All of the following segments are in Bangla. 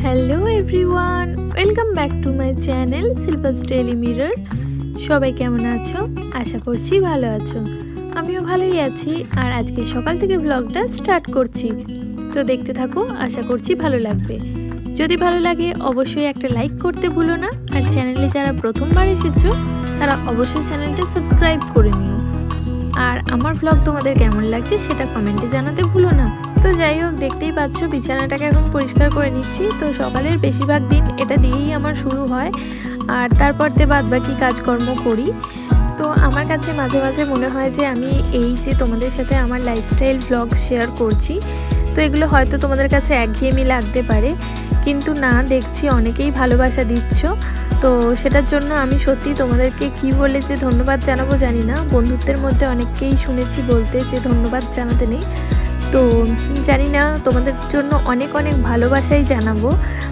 Hello everyone, welcome back to my channel Shilpa's daily mirror. সবাই কেমন আছো? আশা করছি ভালো আছো। আমিও ভালোই আছি। আর আজকে সকাল থেকে ব্লগটা স্টার্ট করছি, তো দেখতে থাকো, আশা করছি ভালো লাগবে। যদি ভালো লাগে অবশ্যই একটা লাইক করতে ভুলো না। আর চ্যানেলে যারা প্রথমবার এসেছো তারা অবশ্যই চ্যানেলটা সাবস্ক্রাইব করে নিও। আর আমার ব্লগ তোমাদের কেমন লাগছে সেটা কমেন্টে জানাতে ভুলো না। তো যাই হোক, দেখতেই পাচ্ছ বিছানাটাকে এখন পরিষ্কার করে নিচ্ছি। তো সকালের বেশিরভাগ দিন এটা দিয়েই আমার শুরু হয়, আর তারপর বাদবাকি কাজকর্ম করি। তো আমার কাছে মাঝে মাঝে মনে হয় যে আমি এই যে তোমাদের সাথে আমার লাইফস্টাইল ব্লগ শেয়ার করছি, তো এগুলো হয়তো তোমাদের কাছে একঘেয়েমি লাগতে পারে, কিন্তু না, দেখছি অনেকেই ভালোবাসা দিচ্ছ। তো সেটার জন্য আমি সত্যি তোমাদেরকে কি বলে যে ধন্যবাদ জানাবো জানি না। বন্ধুত্বের মধ্যে অনেককেই শুনেছি বলতে যে ধন্যবাদ জানাতে নেই, তো জানি না, তোমাদের জন্য অনেক অনেক ভালোবাসাই জানাবো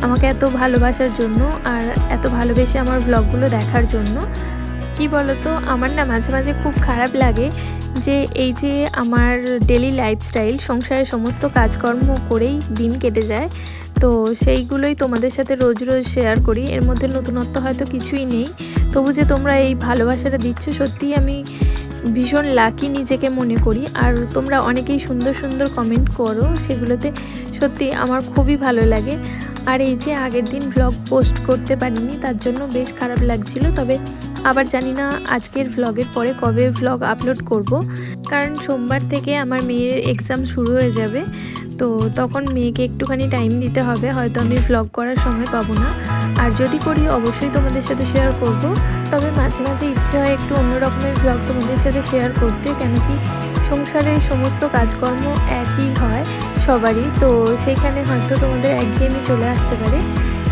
আমাকে এত ভালোবাসার জন্য আর এত ভালোবেসে আমার ব্লগগুলো দেখার জন্য। কি বলো তো, আমার না মাঝে মাঝে খুব খারাপ লাগে যে এই যে আমার ডেলি লাইফস্টাইল, সংসারের সমস্ত কাজকর্ম করেই দিন কেটে যায়, তো সেইগুলোই তোমাদের সাথে রোজ রোজ শেয়ার করি। এর মধ্যে নতুনত্ব হয়তো কিছুই নেই, তবু যে তোমরা এই ভালোবাসাটা দিচ্ছ সত্যিই আমি ভীষণ লাকি নিজেকে মনে করি। আর তোমরা অনেকেই সুন্দর সুন্দর কমেন্ট করো, সেগুলোতে সত্যি আমার খুবই ভালো লাগে। আর এই যে আগের দিন ব্লগ পোস্ট করতে পারিনি, তার জন্য বেশ খারাপ লাগছিল। তবে আবার জানি না আজকের ব্লগের পরে কবে ব্লগ আপলোড করব, কারণ সোমবার থেকে আমার মেয়ের এক্সাম শুরু হয়ে যাবে। তো তখন মেয়েকে একটুখানি টাইম দিতে হবে, হয়তো আমি ব্লগ করার সময় পাবো না। আর যদি করি অবশ্যই তোমাদের সাথে শেয়ার করব। তবে মাঝে মাঝে ইচ্ছে হয় একটু অন্য রকমের ব্লগ তোমাদের সাথে শেয়ার করতে, কেন কি সংসারের সমস্ত কাজকর্ম একই হয় সবারই, তো সেইখানে হয়তো তোমাদের একঘেয়েমি চলে আসতে পারে।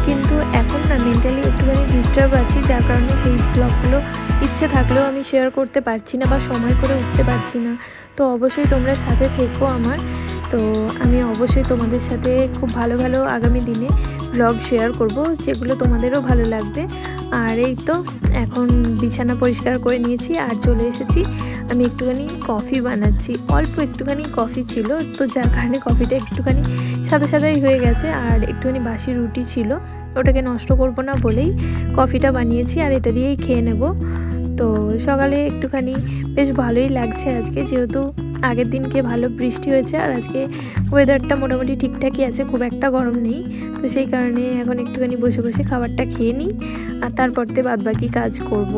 কিন্তু এখন না মেন্টালি একটুখানি ডিস্টার্ব আছি, যার কারণে সেই ব্লগগুলো ইচ্ছে থাকলেও আমি শেয়ার করতে পারছি না বা সময় করে উঠতে পারছি না। তো অবশ্যই তোমরা সাথে থেকো আমার। তো আমি অবশ্যই তোমাদের সাথে খুব ভালো ভালো আগামী দিনে ব্লগ শেয়ার করব, যেগুলো তোমাদেরও ভালো লাগবে। আর এই তো এখন বিছানা পরিষ্কার করে নিয়েছি আর চলে এসেছি আমি একটুখানি কফি বানাচ্ছি। অল্প একটুখানি কফি ছিল, তো যার কারণে কফিটা একটুখানি সাদা সাদাই হয়ে গেছে। আর একটুখানি বাসি রুটি ছিল, ওটাকে নষ্ট করব না বলেই কফিটা বানিয়েছি, আর এটা দিয়েই খেয়ে নেব। তো সকালে একটুখানি বেশ ভালোই লাগছে আজকে, যেহেতু আগের দিনকে ভালো বৃষ্টি হয়েছে আর আজকে ওয়েদারটা মোটামুটি ঠিকঠাকই আছে, খুব একটা গরম নেই। তো সেই কারণে এখন একটুখানি বসে বসে খাবারটা খেয়ে নিই, আর তারপরতে বাদবাকি কাজ করব।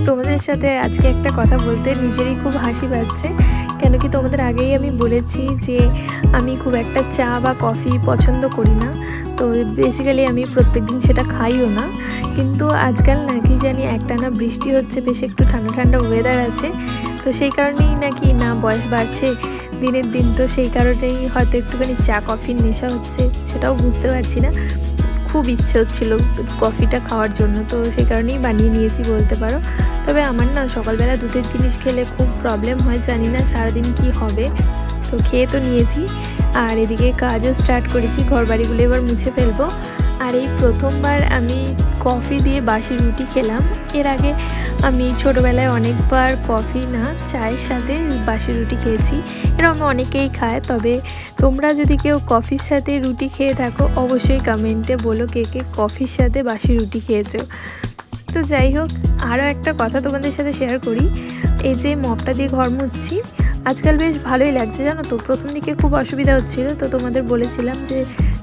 তোমাদের সাথে আজকে একটা কথা বলতে নিজেরই খুব হাসি পাচ্ছে, কেন কি তোমাদের আগেই আমি বলেছি যে আমি খুব একটা চা বা কফি পছন্দ করি না। তো বেসিক্যালি আমি প্রত্যেকদিন সেটা খাইও না, কিন্তু আজকাল নাকি জানি একটানা বৃষ্টি হচ্ছে, বেশ একটু ঠান্ডা ঠান্ডা ওয়েদার আছে, তো সেই কারণেই নাকি না বয়স বাড়ছে দিনের দিন, তো সেই কারণেই হয়তো একটুখানি চা কফির নেশা হচ্ছে, সেটাও বুঝতে পারছি না। খুব ইচ্ছে হচ্ছিল কফিটা খাওয়ার জন্য, তো সেই কারণেই বানিয়ে নিয়েছি বলতে পারো। তবে আমার না সকালবেলা দুধের জিনিস খেলে খুব প্রবলেম হয়, জানি না সারাদিন কি হবে। তো খেয়ে তো নিয়েছি, আর এদিকে কাজও স্টার্ট করেছি, ঘর বাড়িগুলো এবার মুছে ফেলবো। আর এই প্রথমবার আমি কফি দিয়ে বাসি রুটি খেলাম। এর আগে আমি ছোটোবেলায় অনেকবার কফি না চায়ের সাথে বাসি রুটি খেয়েছি, এরকম অনেকেই খায়। তবে তোমরা যদি কেউ কফির সাথে রুটি খেয়ে থাকো অবশ্যই কমেন্টে বলো কে কে কফির সাথে বাসি রুটি খেয়েছো। তো যাই হোক, আরও একটা কথা তোমাদের সাথে শেয়ার করি। এই যে মপটা দিয়ে ঘর মুছছি, আজকাল বেশ ভালোই লাগছে জানো তো। প্রথম দিকে খুব অসুবিধা হচ্ছিল, তো তোমাদের বলেছিলাম যে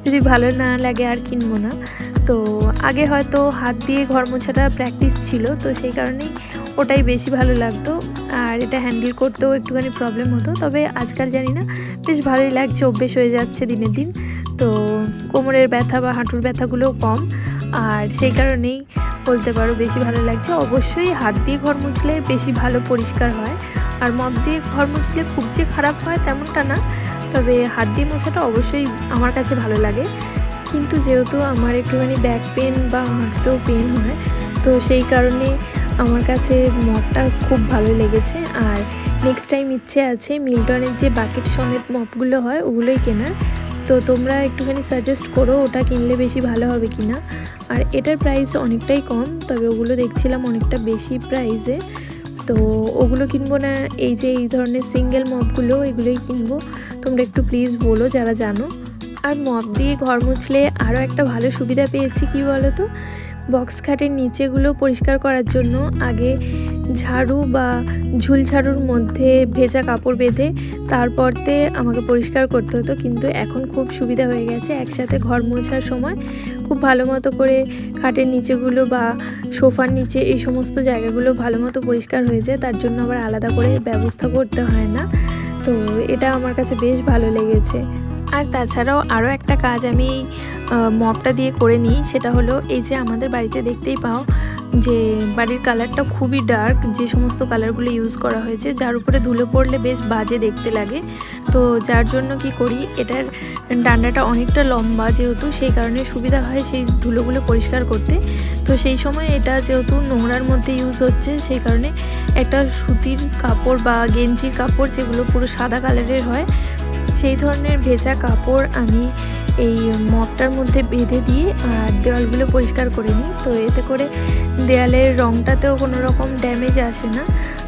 যদি ভালো না লাগে আর কিনবো না। তো আগে হয়তো হাত দিয়ে ঘর মোছাটা প্র্যাকটিস ছিল, তো সেই কারণেই ওটাই বেশি ভালো লাগতো, আর এটা হ্যান্ডেল করতেও একটুখানি প্রবলেম হতো। তবে আজকাল জানি না বেশ ভালোই লাগছে, অভ্যেস হয়ে যাচ্ছে দিনের দিন। তো কোমরের ব্যথা বা হাঁটুর ব্যথাগুলোও কম, আর সেই কারণেই বলতে পারো বেশি ভালো লাগছে। অবশ্যই হাত দিয়ে ঘর মুছলে বেশি ভালো পরিষ্কার হয়, আর মপ দিয়ে ঘর মুছলে খুব যে খারাপ হয় তেমনটা না, তবে হাত দিয়ে মোছাটা অবশ্যই আমার কাছে ভালো লাগে। কিন্তু যেহেতু আমার একটুখানি ব্যাক পেন বা হাঁটুতেও পেন হয়, তো সেই কারণে আমার কাছে মপটা খুব ভালো লেগেছে। আর নেক্সট টাইম ইচ্ছে আছে মিল্টনের যে বাকেট সমেত মপগুলো হয় ওগুলোই কেনার। তো তোমরা একটুখানি সাজেস্ট করো ওটা কিনলে বেশি ভালো হবে কি না। আর এটার প্রাইস অনেকটাই কম, তবে ওগুলো দেখছিলাম অনেকটা বেশি প্রাইসে, তো ওগুলো কিনবো না, এই যে এই ধরনের সিঙ্গেল মপগুলো এগুলোই কিনবো। তোমরা একটু প্লিজ বলো যারা জানো। আর মপ দিয়ে ঘর মুছলে আরও একটা ভালো সুবিধা পেয়েছি, কি বলো তো, বক্স খাটের নিচেগুলো পরিষ্কার করার জন্য আগে ঝাড়ু বা ঝুল ঝাড়ুর মধ্যে ভেজা কাপড় বেঁধে তারপরতে আমাকে পরিষ্কার করতে হতো, কিন্তু এখন খুব সুবিধা হয়ে গেছে। একসাথে ঘর মোছার সময় খুব ভালো মতো করে খাটের নিচেগুলো বা সোফার নিচে এই সমস্ত জায়গাগুলো ভালো মতো পরিষ্কার হয়ে যায়, তার জন্য আবার আলাদা করে ব্যবস্থা করতে হয় না। তো এটা আমার কাছে বেশ ভালো লেগেছে। আর তাছাড়াও আরও একটা কাজ আমি মপটা দিয়ে করে নিই, সেটা হলো এই যে আমাদের বাড়িতে দেখতেই পাও যে বাড়ির কালারটা খুবই ডার্ক, যে সমস্ত কালারগুলো ইউজ করা হয়েছে, যার উপরে ধুলো পড়লে বেশ বাজে দেখতে লাগে। তো যার জন্য কি করি, এটার ডান্ডাটা অনেকটা লম্বা যেহেতু, সেই কারণে সুবিধা হয় সেই ধুলোগুলো পরিষ্কার করতে। তো সেই সময় এটা যেহেতু নোংরার মধ্যে ইউজ হচ্ছে, সেই কারণে একটা সুতির কাপড় বা গেঞ্জির কাপড় যেগুলো পুরো সাদা কালারের হয়, সেই ধরনের ভেজা কাপড় আমি এই মপটার মধ্যে বেঁধে দিয়ে আর দেওয়ালগুলো পরিষ্কার করে নিই। তো এতে করে দেয়ালের রঙটাতেও কোনো রকম ড্যামেজ আসে না,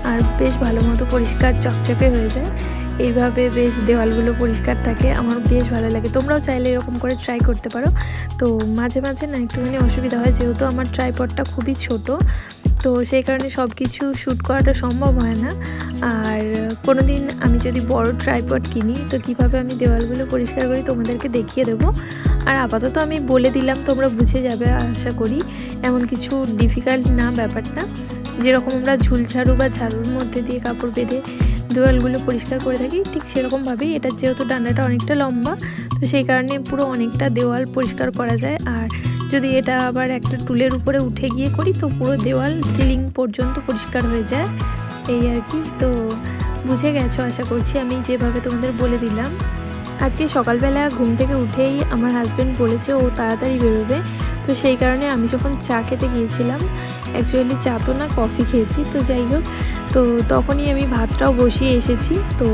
আর বেশ ভালো মতো পরিষ্কার চকচকে হয়ে যায়। এইভাবে বেশ দেওয়ালগুলো পরিষ্কার থাকে, আমার বেশ ভালো লাগে। তোমরাও চাইলে এরকম করে ট্রাই করতে পারো। তো মাঝে মাঝে না একটুখানি অসুবিধা হয়, যেহেতু আমার ট্রাইপডটা খুবই ছোট, তো সেই কারণে সব কিছু শ্যুট করাটা সম্ভব হয় না। আর কোনো দিন আমি যদি বড় ট্রাইপড কিনি, তো কিভাবে আমি দেওয়ালগুলো পরিষ্কার করি তোমাদেরকে দেখিয়ে দেবো। আর আপাতত আমি বলে দিলাম, তোমরা বুঝে যাবে আশা করি, এমন কিছু ডিফিকাল্ট না ব্যাপারটা। যেরকম আমরা ঝুল ঝাড়ু বা ঝাড়ুর মধ্যে দিয়ে কাপড় বেঁধে দেওয়ালগুলো পরিষ্কার করে থাকি, ঠিক সেরকমভাবেই এটা যেহেতু ডান্ডাটা অনেকটা লম্বা, তো সেই কারণে পুরো অনেকটা দেওয়াল পরিষ্কার করা যায়। আর যদি এটা আবার একটা টুলের উপরে উঠে গিয়ে করি, তো পুরো দেওয়াল সিলিং পর্যন্ত পরিষ্কার হয়ে যায়, এই আর কি। তো বুঝে গেছো আশা করছি আমি যেভাবে তোমাদের বলে দিলাম। আজকে সকালবেলা ঘুম থেকে উঠেই আমার হাজব্যান্ড বলেছে ও তাড়াতাড়ি বেরোবে, তো সেই কারণে আমি যখন চা খেতে গিয়েছিলাম, অ্যাকচুয়ালি চা তো না, কফি খেয়েছি, তো যাই হোক, তো তখনই আমি ভাতটাও বসিয়ে এসেছি। তো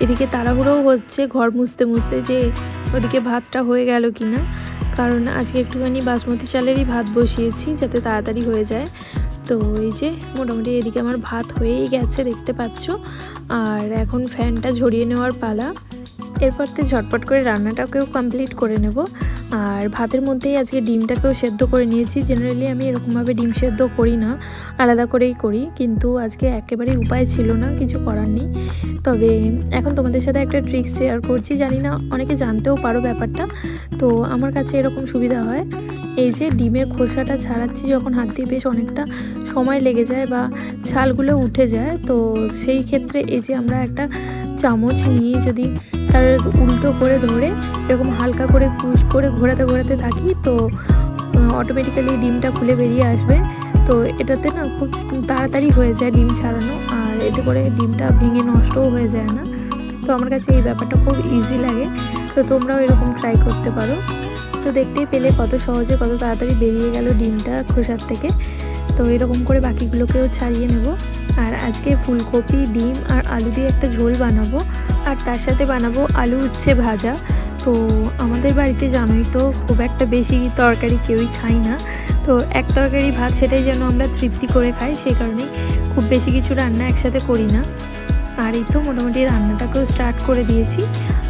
এদিকে তাড়াহুড়োও হচ্ছে ঘর মুছতে মুছতে যে ওদিকে ভাতটা হয়ে গেল কি না, কারণ আজকে একটুখানি বাসমতি চালেরই ভাত বসিয়েছি যাতে তাড়াতাড়ি হয়ে যায়। তো এই যে মোটামুটি এদিকে আমার ভাত হয়েই গেছে দেখতে পাচ্ছ, আর এখন ফ্যানটা ঝরিয়ে নেওয়ার পালা। এরপর তো ঝটপট করে রান্নাটাকেও কমপ্লিট করে নেব। আর ভাতের মধ্যেই আজকে ডিমটাকেও সেদ্ধ করে নিয়েছি। জেনারেলি আমি এরকমভাবে ডিম সেদ্ধ করি না, আলাদা করেই করি, কিন্তু আজকে একেবারেই উপায় ছিল না, কিছু করার নেই। তবে এখন তোমাদের সাথে একটা ট্রিক শেয়ার করছি, জানি না অনেকে জানতেও পারো ব্যাপারটা, তো আমার কাছে এরকম সুবিধা হয়। এই যে ডিমের খোসাটা ছাড়াচ্ছি যখন হাত দিয়ে, বেশ অনেকটা সময় লেগে যায় বা ছালগুলো উঠে যায়, তো সেই ক্ষেত্রে এই যে আমরা একটা চামচ নিয়ে যদি তার উল্টো করে ধরে এরকম হালকা করে পুশ করে ঘোরাতে ঘোরাতে থাকি, তো অটোমেটিক্যালি ডিমটা খুলে বেরিয়ে আসবে। তো এটাতে না খুব তাড়াতাড়ি হয়ে যায় ডিম ছাড়ানো, আর এতে করে ডিমটা ভেঙে নষ্টও হয়ে যায় না। তো আমার কাছে এই ব্যাপারটা খুব ইজি লাগে, তো তোমরাও এরকম ট্রাই করতে পারো। তো দেখতেই পেলে কত সহজে কত তাড়াতাড়ি বেরিয়ে গেল ডিমটা খোসার থেকে। তো এরকম করে বাকিগুলোকেও ছাড়িয়ে নেব। আর আজকে ফুলকপি, ডিম আর আলু দিয়ে একটা ঝোল বানাবো, আর তার সাথে বানাবো আলু উচ্ছে ভাজা। তো আমাদের বাড়িতে জানোই তো খুব একটা বেশি তরকারি কেউই খাই না, তো এক তরকারি ভাত সেটাই যেন আমরা তৃপ্তি করে খাই, সেই কারণেই খুব বেশি কিছু রান্না একসাথে করি না। আর এই তো মোটামুটি রান্নাটাকেও স্টার্ট করে দিয়েছি।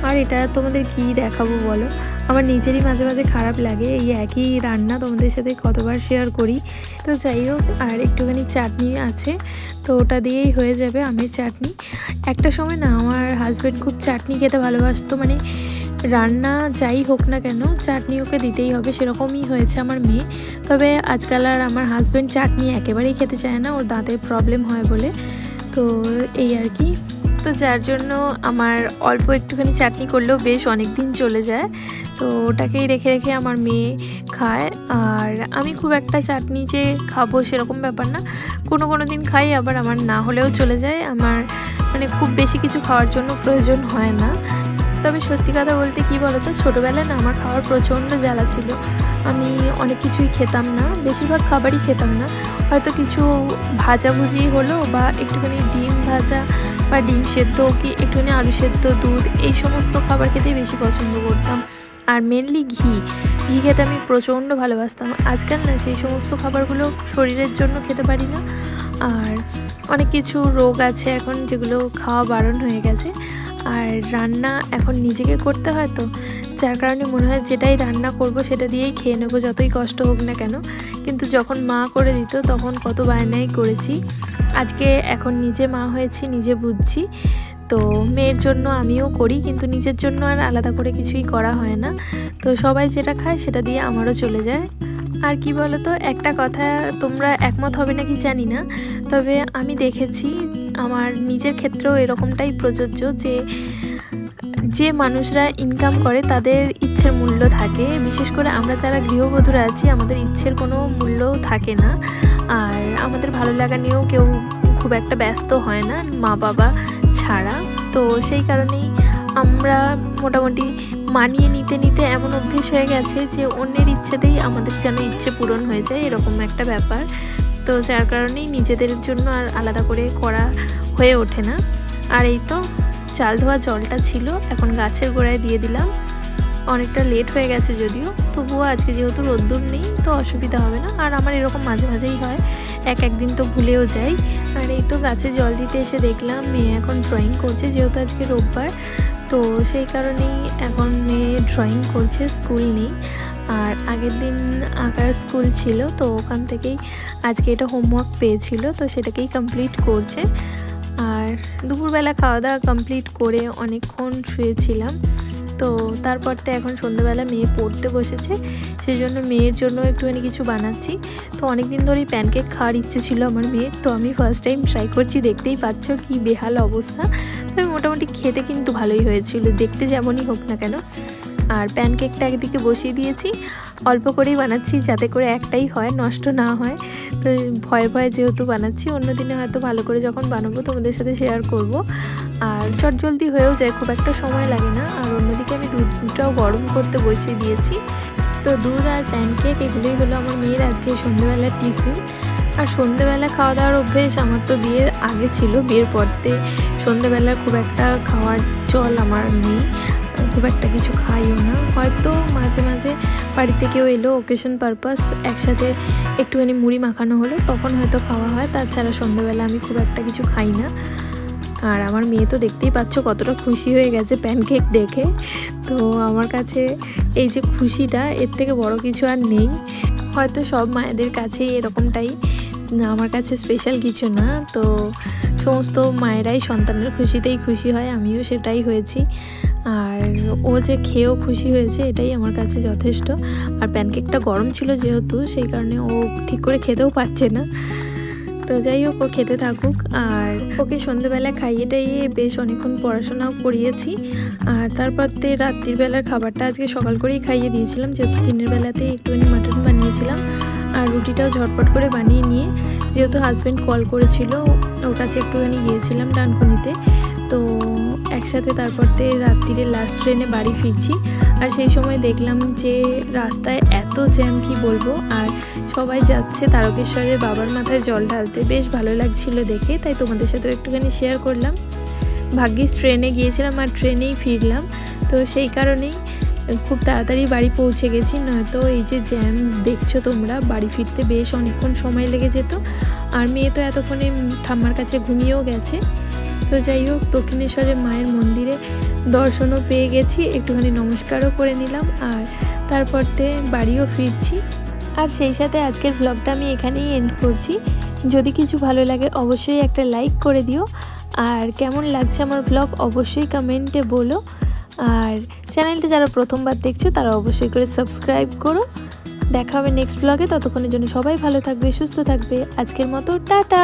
আর এটা তোমাদের কি দেখাবো বলো, আমার নিজেরই মাঝে মাঝে খারাপ লাগে, এই একই রান্না তোমাদের সাথে কতবার শেয়ার করি। তো যাই হোক, আর একটুখানি চাটনি আছে, তো ওটা দিয়েই হয়ে যাবে আমের চাটনি। একটা সময় না আমার হাজব্যান্ড খুব চাটনি খেতে ভালোবাসতো, মানে রান্না যাই হোক না কেন চাটনি ওকে দিতেই হবে, সেরকমই হয়েছে আমার মেয়ে। তবে আজকাল আর আমার হাজব্যান্ড চাটনি একেবারেই খেতে চায় না, ওর দাঁতের প্রবলেম হয় বলে, তো এই আর কি। তো যার জন্য আমার অল্প একটুখানি চাটনি করলেও বেশ অনেক দিন চলে যায়, তো ওটাকেই রেখে রেখে আমার মেয়ে খায়। আর আমি খুব একটা চাটনি যে খাবো সেরকম ব্যাপার না, কোনো কোনো দিন খাই, আবার আমার না হলেও চলে যায়, আমার মানে খুব বেশি কিছু খাওয়ার জন্য প্রয়োজন হয় না। তবে সত্যি কথা বলতে কি বলো তো, ছোটোবেলায় না আমার খাওয়ার প্রচণ্ড জ্বালা ছিল, আমি অনেক কিছুই খেতাম না, বেশিরভাগ খাবারই খেতাম না। হয়তো কিছু ভাজাভুজি হলো বা একটুখানি ডিম ভাজা বা ডিম সেদ্ধ কি একটুখানি আলু সেদ্ধ, দুধ, এই সমস্ত খাবার খেতেই বেশি পছন্দ করতাম। আর মেনলি ঘি খেতে আমি প্রচণ্ড ভালোবাসতাম। আজকাল না সেই সমস্ত খাবারগুলো শরীরের জন্য খেতে পারি না, আর অনেক কিছু রোগ আছে এখন যেগুলো খাওয়া বারণ হয়ে গেছে। আর রান্না এখন নিজেকে করতে হয়, তো যার কারণে মনে হয় যেটাই রান্না করব সেটা দিয়েই খেয়ে নেবো, যতই কষ্ট হোক না কেন। কিন্তু যখন মা করে দিত তখন কত বায়নাই করেছি। আজকে এখন নিজে মা হয়েছি, নিজে বুঝছি। তো মেয়ের জন্য আমিও করি, কিন্তু নিজের জন্য আর আলাদা করে কিছুই করা হয় না। তো সবাই যেটা খায় সেটা দিয়ে আমারও চলে যায়। আর কি বলো তো, একটা কথা তোমরা একমত হবে নাকি জানি না, তবে আমি দেখেছি আমার নিজের ক্ষেত্রেও এরকমটাই প্রযোজ্য যে মানুষরা ইনকাম করে তাদের ইচ্ছের মূল্য থাকে। বিশেষ করে আমরা যারা গৃহবধূরা আছি আমাদের ইচ্ছের কোনো মূল্য থাকে না। আর আমাদের ভালো লাগা নিয়েও কেউ খুব একটা ব্যস্ত হয় না, মা বাবা ছাড়া। তো সেই কারণেই আমরা মোটামুটি মানিয়ে নিতে নিতে এমন অভ্যেস হয়ে গেছে যে অন্যের ইচ্ছেতেই আমাদের যেন ইচ্ছে পূরণ হয়ে যায়, এরকম একটা ব্যাপার। তো যার কারণেই নিজেদের জন্য আর আলাদা করে করা হয়ে ওঠে না। আর এই তো চাল ধোয়া জলটা ছিল, এখন গাছের গোড়ায় দিয়ে দিলাম। অনেকটা লেট হয়ে গেছে যদিও, তবুও আজকে যেহেতু রোদ্দুর নেই তো অসুবিধা হবে না। আর আমার এরকম মাঝে মাঝেই হয়, একদিন তো ভুলেও যাই। আর এই তো গাছে জল দিতে এসে দেখলাম মেয়ে এখন ড্রয়িং করছে, যেহেতু আজকে রোববার। তো সেই কারণেই এখন মেয়ে ড্রয়িং করছে, স্কুল নেই। আর আগের দিন আঁকার স্কুল ছিল, তো ওখান থেকেই আজকে এটা হোমওয়ার্ক পেয়েছিল, তো সেটাকেই কমপ্লিট করছে। আর দুপুরবেলা খাওয়া দাওয়া কমপ্লিট করে অনেকক্ষণ শুয়েছিলাম। তো তারপর তো এখন সন্ধ্যাবেলা মেয়ে পড়তে বসেছে, সেই জন্য মেয়ের জন্য একটুখানি কিছু বানাচ্ছি। তো অনেক দিন ধরেই প্যানকেক খাওয়ার ইচ্ছে ছিল আমার মেয়ের, তো আমি ফার্স্ট টাইম ট্রাই করছি। দেখতেই পাচ্ছ কি বেহাল অবস্থা, তবে মোটামুটি খেতে কিন্তু ভালোই হয়েছিল, দেখতে যেমনই হোক না কেন। আর প্যানকেকটা একদিকে বসিয়ে দিয়েছি, অল্প করেই বানাচ্ছি যাতে করে একটাই হয়, নষ্ট না হয়। তো ভয়ে ভয়ে যেহেতু বানাচ্ছি, অন্যদিনে হয়তো ভালো করে যখন বানাবো তোমাদের সাথে শেয়ার করব। আর চটজলদি হয়েও যায়, খুব একটা সময় লাগে না। আর অন্যদিকে আমি দুধটাও গরম করতে বসিয়ে দিয়েছি। তো দুধ আর প্যানকেক এগুলোই হলো আমার মেয়ের আজকে সন্ধ্যেবেলার টিফিন। আর সন্ধ্যেবেলা খাওয়া দাওয়ার অভ্যেস আমার তো বিয়ের আগে ছিল, বিয়ের পরতে সন্ধ্যেবেলা খুব একটা খাওয়ার চল আমার নেই, খুব একটা কিছু খাইও না। হয়তো মাঝে মাঝে বাড়িতে কেউ এলো ওকেশন পারপাস, একসাথে একটুখানি মুড়ি মাখানো হলো, তখন হয়তো খাওয়া হয়। তাছাড়া সন্ধ্যাবেলা আমি খুব একটা কিছু খাই না। আর আমার মেয়ে তো দেখতেই পাচ্ছ কতটা খুশি হয়ে গেছে প্যানকেক দেখে। তো আমার কাছে এই যে খুশিটা, এর থেকে বড় কিছু আর নেই। হয়তো সব মায়েদের কাছেই এরকমটাই, আমার কাছে স্পেশাল কিছু না। তো সমস্ত মায়েরাই সন্তানের খুশিতেই খুশি হয়, আমিও সেটাই হয়েছি। আর ও যে খেয়েও খুশি হয়েছে এটাই আমার কাছে যথেষ্ট। আর প্যানকেকটা গরম ছিল যেহেতু, সেই কারণে ও ঠিক করে খেতেও পারছে না। তো যাই হোক, ও খেতে থাকুক। আর ওকে সন্ধ্যেবেলা খাইয়ে টাইয়ে বেশ অনেকক্ষণ পড়াশোনাও করিয়েছি। আর তারপর রাত্রির বেলার খাবারটা আজকে সকাল করেই খাইয়ে দিয়েছিলাম, যেহেতু দিনের বেলাতে একটুখানি মাটন বানিয়েছিলাম। আর রুটিটাও ঝটপট করে বানিয়ে নিয়ে, যেহেতু হাজব্যান্ড কল করেছিল, ওর কাছে একটুখানি গিয়েছিলাম ডানকুনিতে। তো একসাথে তারপর রাত্রিরে লাস্ট ট্রেনে বাড়ি ফিরছি। আর সেই সময় দেখলাম যে রাস্তায় এত জ্যাম কি বলবো। আর সবাই যাচ্ছে তারকেশ্বরের বাবার মাথায় জল ঢালতে, বেশ ভালো লাগছিল দেখে, তাই তোমাদের সাথেও একটুখানি শেয়ার করলাম। ভাগ্যিস ট্রেনে গিয়েছিলাম আর ট্রেনেই ফিরলাম, তো সেই কারণেই খুব তাড়াতাড়ি বাড়ি পৌঁছে গেছি। নয়তো এই যে জ্যাম দেখছো তোমরা, বাড়ি ফিরতে বেশ অনেকক্ষণ সময় লেগে যেত। আর মেয়ে তো এতক্ষণে ঠাম্মার কাছে ঘুমিয়েও গেছে। তো যাই হোক, দক্ষিণেশ্বরের মায়ের মন্দিরে দর্শনও পেয়ে গেছি, একটুখানি নমস্কারও করে নিলাম। আর তারপর বাড়িও ফিরছি। আর সেই সাথে আজকের ব্লগটা আমি এখানেই এন্ড করছি। যদি কিছু ভালো লাগে অবশ্যই একটা লাইক করে দিও। আর কেমন লাগছে আমার ব্লগ অবশ্যই কমেন্টে বলো। আর চ্যানেলটা যারা প্রথমবার দেখছো তারা অবশ্যই করে সাবস্ক্রাইব করো। দেখা হবে নেক্সট ব্লগে, ততক্ষণের জন্য সবাই ভালো থাকবে, সুস্থ থাকবে। আজকের মতো টাটা।